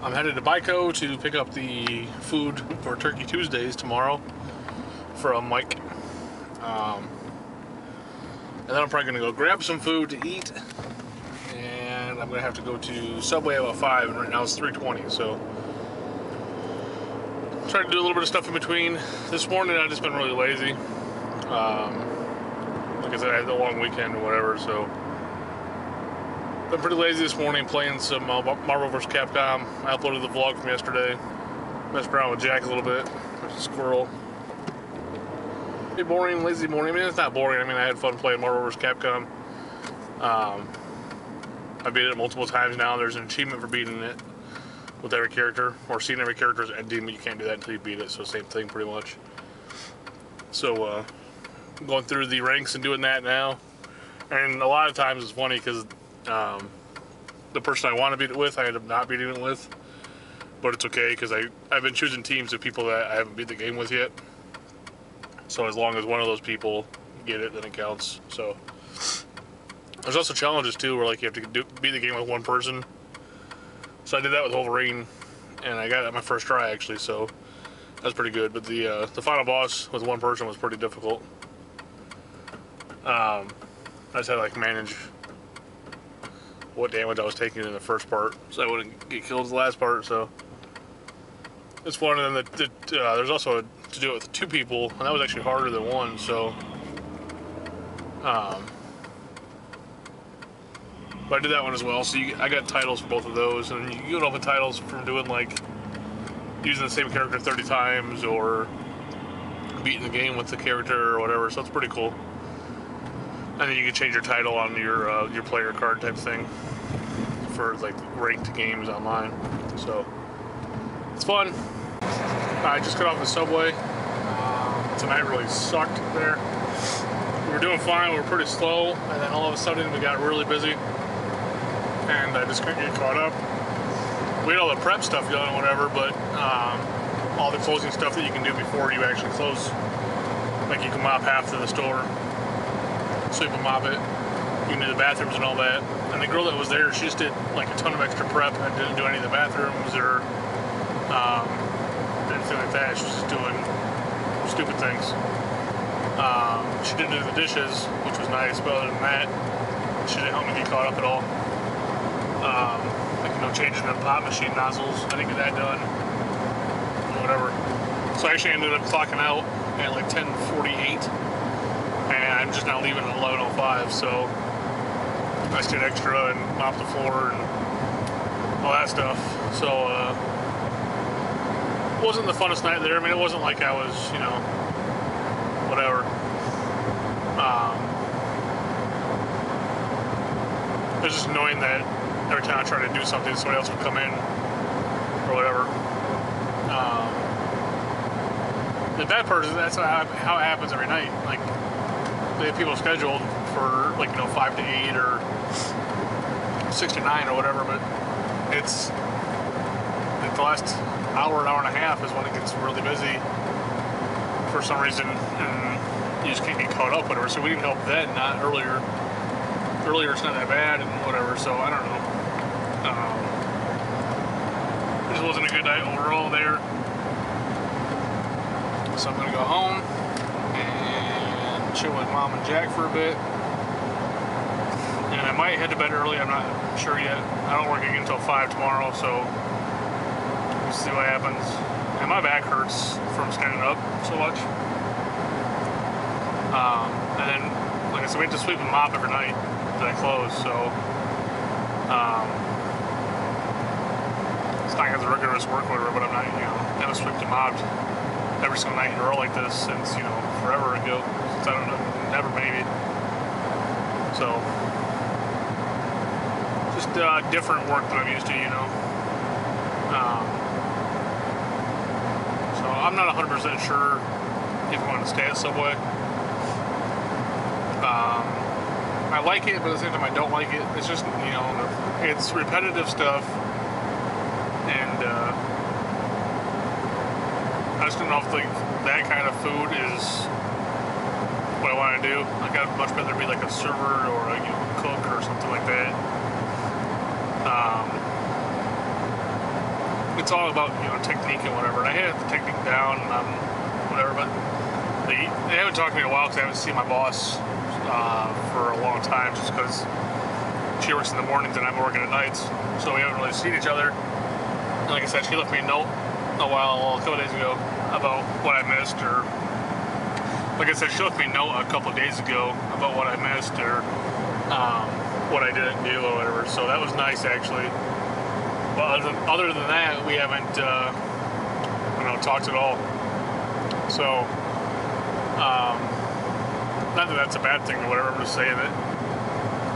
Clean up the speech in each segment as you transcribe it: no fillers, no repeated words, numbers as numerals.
I'm headed to BuyCo to pick up the food for Turkey Tuesdays tomorrow from Mike. And then I'm probably going to go grab some food to eat. And I'm going to have to go to Subway about 5, and right now it's 3:20, so I'm trying to do a little bit of stuff in between. This morning I've just been really lazy. Like I said, I had a long weekend or whatever, so been pretty lazy this morning, playing some Marvel vs. Capcom. I uploaded the vlog from yesterday. Messed around with Jack a little bit. There's a squirrel. Pretty boring, lazy morning. I mean, it's not boring. I mean, I had fun playing Marvel vs. Capcom. I beat it multiple times now. There's an achievement for beating it with every character, or seeing every character's ending, but you can't do that until you beat it, so same thing pretty much. So, going through the ranks and doing that now. And a lot of times it's funny because the person I want to beat it with, I end up not beating it with. But it's okay because I've been choosing teams of people that I haven't beat the game with yet. So as long as one of those people get it, then it counts. So there's also challenges too, where like you have to beat the game with one person. So I did that with Wolverine, and I got it on my first try actually. So that's pretty good. But the final boss with one person was pretty difficult. I just had to like manage what damage I was taking in the first part, so I wouldn't get killed in the last part. So it's fun. And then there's also to do it with 2 people, and that was actually harder than 1. So, but I did that one as well. So I got titles for both of those, and you get all the titles from doing like using the same character 30 times or beating the game with the character or whatever. So it's pretty cool. And then you can change your title on your player card type thing for like ranked games online. So it's fun. I just got off the Subway. Tonight really sucked there. We were doing fine. We were pretty slow, and then all of a sudden we got really busy, and I just couldn't get caught up. We had all the prep stuff done and whatever, but all the closing stuff that you can do before you actually close, like you can mop half of the store. Sweep and mop it. You can do the bathrooms and all that. And the girl that was there, she just did like a ton of extra prep and didn't do any of the bathrooms or anything like that. She was just doing stupid things. She didn't do the dishes, which was nice, but other than that, she didn't help me get caught up at all. Like, you know, changing the pot machine nozzles, I didn't get that done. Whatever. So I actually ended up clocking out at like 10:48. And I'm just now leaving at 11:05, so I stayed extra and mopped the floor and all that stuff. So it wasn't the funnest night there. I mean, it wasn't like I was, you know, whatever. It was just annoying that every time I tried to do something, somebody else would come in or whatever. The bad part is that's how it happens every night. Like, they have people scheduled for, like, you know, 5 to 8 or 6 to 9 or whatever, but it's the last hour and a half is when it gets really busy for some reason, and you just can't get caught up, whatever. So we need help then, not earlier. Earlier it's not that bad and whatever, so I don't know. It just wasn't a good night overall there. So I'm going to go home and chill with Mom and Jack for a bit. And I might head to bed early, I'm not sure yet. I don't work again until 5 tomorrow, so we'll see what happens. And my back hurts from standing up so much. And then, like I said, we have to sweep and mop every night that I close, so it's not as a rigorous work order, but I'm not, you know, I haven't swept and mopped every single night in a row like this since, you know, forever ago. Since, I don't know, never maybe. So, just different work that I'm used to, you know. So I'm not 100% sure if I want to stay at Subway. I like it, but at the same time I don't like it. It's just, you know, it's repetitive stuff, and I just don't know if like that kind of food is what I want to do. Like, I'd much rather be like a server or a, you know, cook or something like that. it's all about, you know, technique and whatever. And I had the technique down, whatever, but they haven't talked to me in a while because I haven't seen my boss for a long time, just because she works in the mornings and I'm working at nights, so we haven't really seen each other. And like I said, she left me a note a couple days ago about what I missed, or like I said, she left me a note a couple of days ago about what I missed, or what I didn't do or whatever. So that was nice, actually. But other than that, we haven't talked at all. So not that that's a bad thing or whatever. I'm just saying that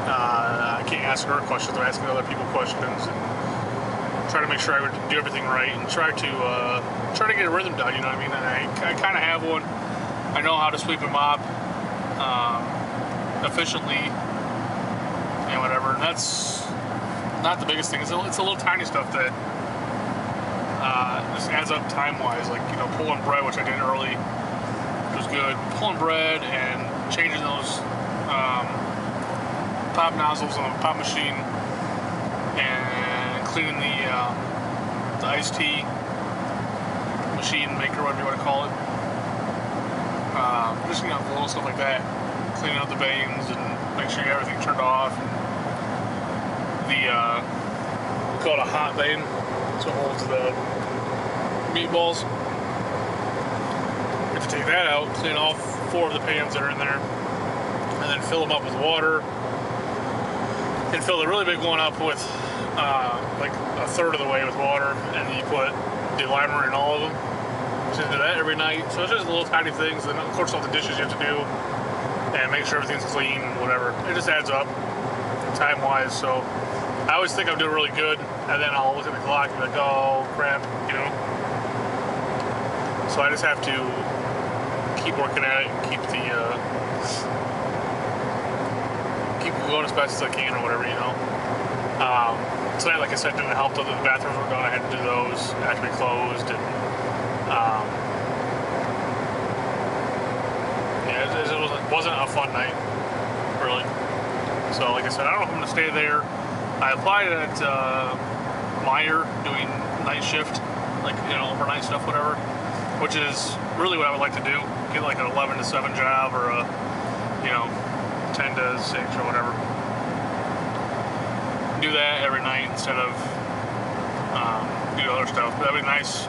I can't ask her questions. I'm asking other people questions and try to make sure I would do everything right and try to get a rhythm down. You know what I mean? And I kind of have one. I know how to sweep and mop efficiently and whatever. And that's not the biggest thing. It's a little tiny stuff that just adds up time-wise. Like, you know, pulling bread, which I did early, which was good. Pulling bread and changing those pop nozzles on the pop machine, and cleaning the iced tea machine maker, whatever you want to call it. Just, you know, little stuff like that. Cleaning out the veins and make sure you have everything turned off. And we call it a hot vein, so it holds the meatballs. You have to take that out, clean all 4 of the pans that are in there, and then fill them up with water. And fill the really big one up with like a third of the way with water, and then you put the limer in all of them. So you do that every night. So it's just little tiny things, and of course all the dishes you have to do, and make sure everything's clean, whatever. It just adds up time-wise. So I always think I'm doing really good, and then I'll look at the clock and be like, oh crap, you know. So I just have to keep working at it and keep going as fast as I can or whatever, you know. Tonight, like I said, didn't help though. The bathrooms were done. I had to do those after we closed, and yeah, it wasn't a fun night, really. So, like I said, I don't know if I'm gonna stay there. I applied at Meyer doing night shift, like, you know, overnight stuff, whatever, which is really what I would like to do. Get like an 11 to 7 job, or a, you know, 10 to 6 or whatever. Do that every night instead of do other stuff. But that'd be nice,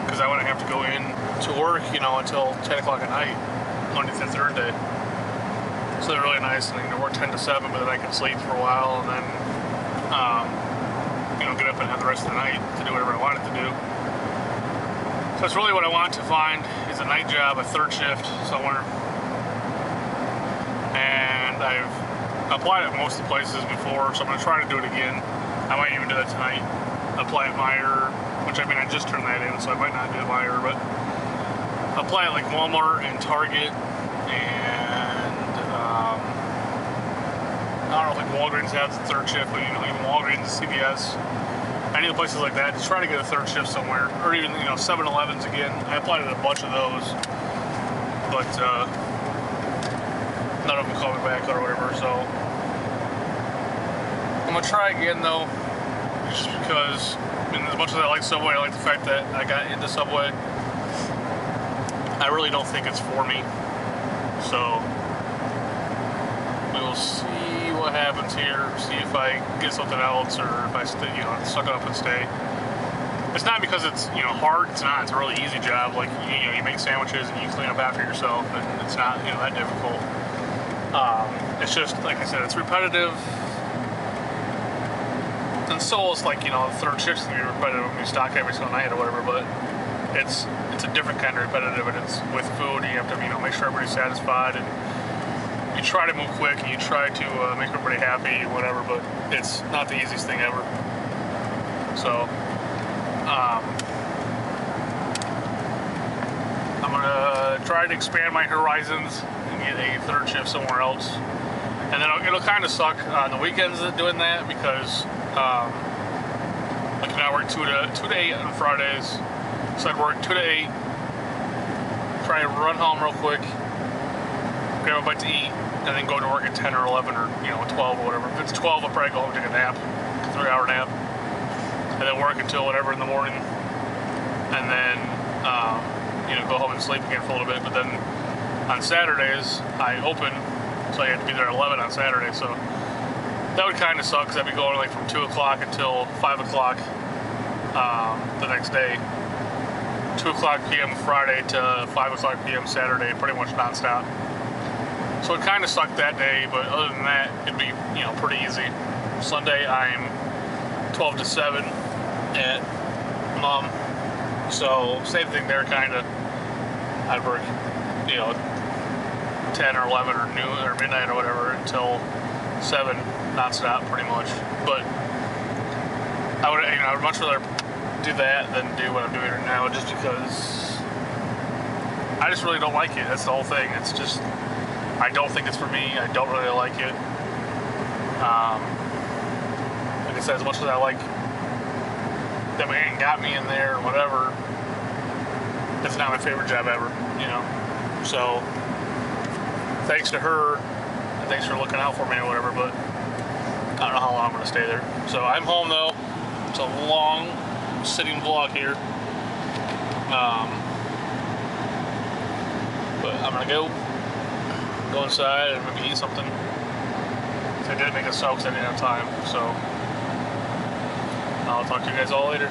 because I wouldn't have to go in to work, you know, until 10 o'clock at night, Monday through Thursday. So they're really nice, and I can work 10 to 7, but then I can sleep for a while, and then you know, get up and have the rest of the night to do whatever I wanted to do. So that's really what I want to find, is a night job, a third shift somewhere. And I've applied at most of the places before, so I'm going to try to do it again. I might even do that tonight. Apply at Meyer, which, I mean, I just turned that in, so I might not do Meyer, but apply at like Walmart and Target, and I don't know if like Walgreens has a third shift, but, you know, even Walgreens, CVS, any of the places like that, to try to get a third shift somewhere, or even, you know, 7-Elevens again. I applied at a bunch of those, but none of them called me back or whatever, so I'm gonna try again though, just because, I mean, as much as I like Subway, I like the fact that I got into Subway. I really don't think it's for me, so we will see what happens here, see if I get something else, or if I stay, you know, suck it up and stay. It's not because it's, you know, hard. It's not. It's a really easy job. Like, you know, you make sandwiches and you clean up after yourself, and it's not, you know, that difficult. It's just, like I said, it's repetitive. And so it's like, you know, the third shift's gonna be repetitive when you stock every single night or whatever, but it's a different kind of repetitive, and it's with food, and you have to, you know, make sure everybody's satisfied, and you try to move quick, and you try to make everybody happy, whatever, but it's not the easiest thing ever. So, I'm gonna try to expand my horizons and get a third shift somewhere else. And then it'll kind of suck on the weekends doing that, because like, I work 2 to 8 on Fridays, so I'd work 2 to 8, try to run home real quick, grab a bite to eat, and then go to work at 10 or 11 or, you know, 12 or whatever. If it's 12, I'll probably go home and take a nap, a 3-hour nap, and then work until whatever in the morning, and then go home and sleep again for a little bit. But then on Saturdays I open, so I have to be there at 11 on Saturday. So that would kind of suck, because I'd be going like from 2 o'clock until 5 o'clock the next day. 2 o'clock p.m. Friday to 5 o'clock p.m. Saturday, pretty much nonstop. So it kind of sucked that day, but other than that, it'd be pretty easy. Sunday I'm 12 to 7 at Mom, so same thing there, kind of. I'd work 10 or 11 or noon or midnight or whatever until 7 nonstop, pretty much. But I would much rather do that than do what I'm doing right now, just because I just really don't like it. That's the whole thing. It's just, I don't think it's for me. I don't really like it. Like I said, as much as I like that my aunt got me in there or whatever, it's not my favorite job ever, So thanks to her, and thanks for looking out for me or whatever, but I don't know how long I'm going to stay there. So I'm home though. It's a long sitting vlog here. But I'm going to go inside and maybe eat something. I didn't make a soak because I didn't have time. So I'll talk to you guys all later.